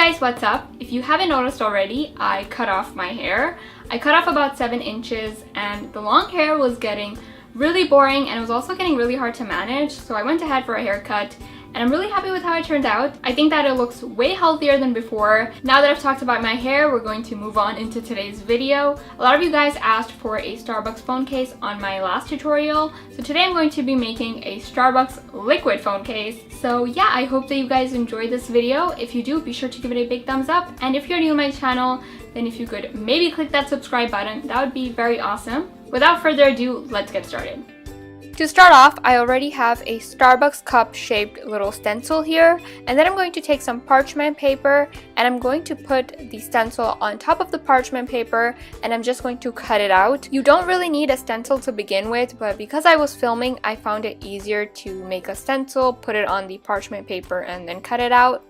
guys, what's up? If you haven't noticed already, I cut off my hair. I cut off about 7 inches and the long hair was getting really boring and it was also getting really hard to manage, so I went ahead for a haircut and I'm really happy with how it turned out. I think that it looks way healthier than before. Now that I've talked about my hair, we're going to move on into today's video. A lot of you guys asked for a Starbucks phone case on my last tutorial, so today I'm going to be making a Starbucks liquid phone case. So yeah, I hope that you guys enjoyed this video. If you do, be sure to give it a big thumbs up, and if you're new to my channel, then if you could maybe click that subscribe button, that would be very awesome. Without further ado, let's get started. To start off, I already have a Starbucks cup shaped little stencil here, and then I'm going to take some parchment paper and I'm going to put the stencil on top of the parchment paper and I'm just going to cut it out. You don't really need a stencil to begin with, but because I was filming, I found it easier to make a stencil, put it on the parchment paper and then cut it out.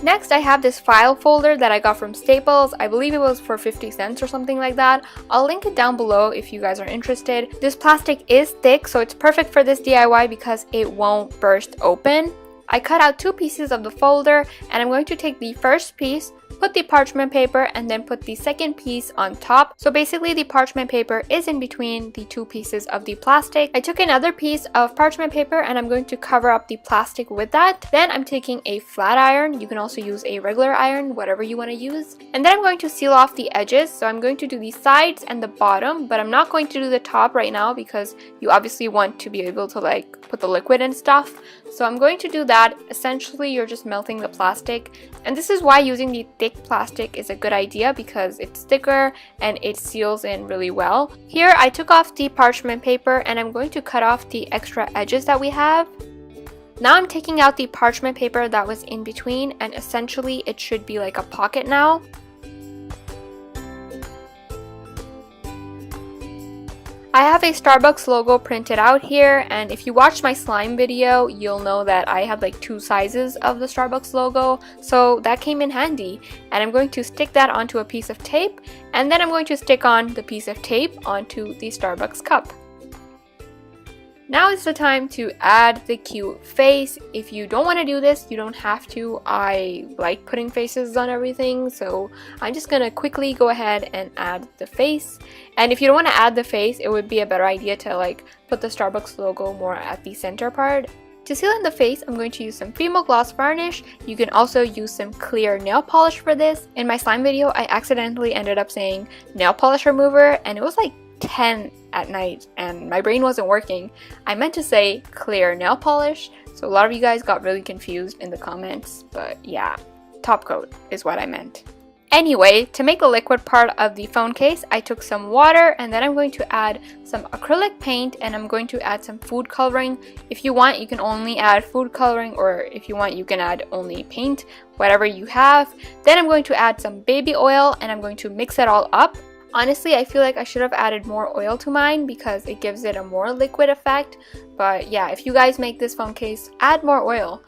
Next, I have this file folder that I got from Staples. I believe it was for 50 cents or something like that. I'll link it down below if you guys are interested. This plastic is thick, so it's perfect for this DIY because it won't burst open. I cut out 2 pieces of the folder and I'm going to take the first piece, put the parchment paper, and then put the second piece on top. So basically the parchment paper is in between the 2 pieces of the plastic. I took another piece of parchment paper and I'm going to cover up the plastic with that. Then I'm taking a flat iron. You can also use a regular iron, whatever you want to use. And then I'm going to seal off the edges. So I'm going to do the sides and the bottom, but I'm not going to do the top right now because you obviously want to be able to like put the liquid and stuff. So I'm going to do that. Essentially, you're just melting the plastic. And this is why using the thick plastic is a good idea because it's thicker and it seals in really well. Here I took off the parchment paper and I'm going to cut off the extra edges that we have. Now I'm taking out the parchment paper that was in between, and essentially it should be like a pocket now. I have a Starbucks logo printed out here, and if you watched my slime video, you'll know that I had like 2 sizes of the Starbucks logo, so that came in handy. And I'm going to stick that onto a piece of tape, and then I'm going to stick on the piece of tape onto the Starbucks cup. Now is the time to add the cute face. If you don't want to do this, you don't have to. I like putting faces on everything, so I'm just gonna quickly go ahead and add the face. And if you don't want to add the face, it would be a better idea to like put the Starbucks logo more at the center part. To seal in the face, I'm going to use some Fimo gloss varnish. You can also use some clear nail polish for this. In my slime video, I accidentally ended up saying nail polish remover, and it was like 10 at night and my brain wasn't working. I meant to say clear nail polish, so a lot of you guys got really confused in the comments, but yeah, top coat is what I meant. Anyway, to make the liquid part of the phone case, I took some water and then I'm going to add some acrylic paint and I'm going to add some food coloring. If you want, you can only add food coloring, or if you want, you can add only paint, whatever you have. Then I'm going to add some baby oil and I'm going to mix it all up. Honestly, I feel like I should have added more oil to mine because it gives it a more liquid effect. But yeah, if you guys make this phone case, add more oil.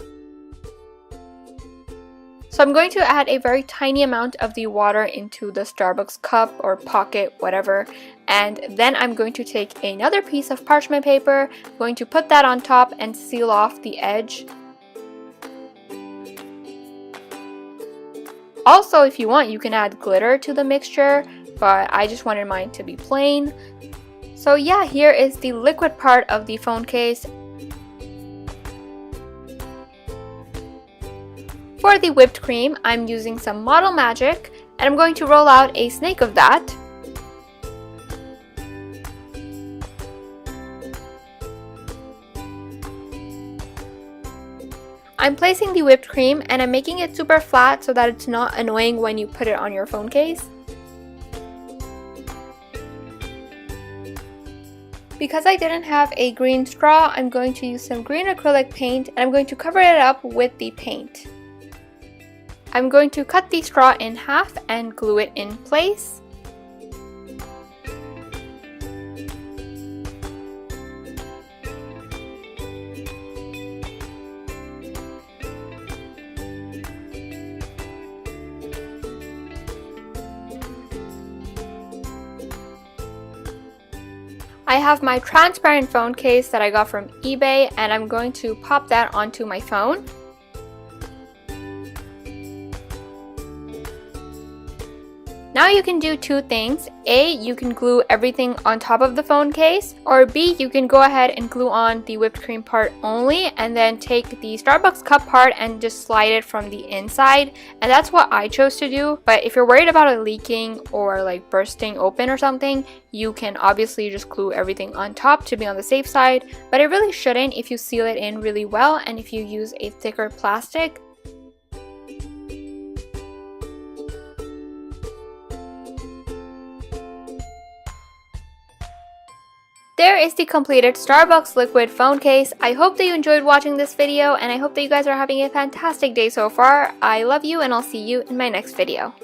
So I'm going to add a very tiny amount of the water into the Starbucks cup or pocket, whatever. And then I'm going to take another piece of parchment paper, going to put that on top and seal off the edge. Also, if you want, you can add glitter to the mixture, but I just wanted mine to be plain. So yeah, here is the liquid part of the phone case. For the whipped cream, I'm using some Model Magic and I'm going to roll out a snake of that. I'm placing the whipped cream and I'm making it super flat so that it's not annoying when you put it on your phone case. Because I didn't have a green straw, I'm going to use some green acrylic paint and I'm going to cover it up with the paint. I'm going to cut the straw in half and glue it in place. I have my transparent phone case that I got from eBay, and I'm going to pop that onto my phone. Now you can do two things. A, you can glue everything on top of the phone case, or B, you can go ahead and glue on the whipped cream part only and then take the Starbucks cup part and just slide it from the inside. And that's what I chose to do. But if you're worried about it leaking or like bursting open or something, you can obviously just glue everything on top to be on the safe side. But it really shouldn't if you seal it in really well and if you use a thicker plastic. There is the completed Starbucks liquid phone case. I hope that you enjoyed watching this video, and I hope that you guys are having a fantastic day so far. I love you, and I'll see you in my next video.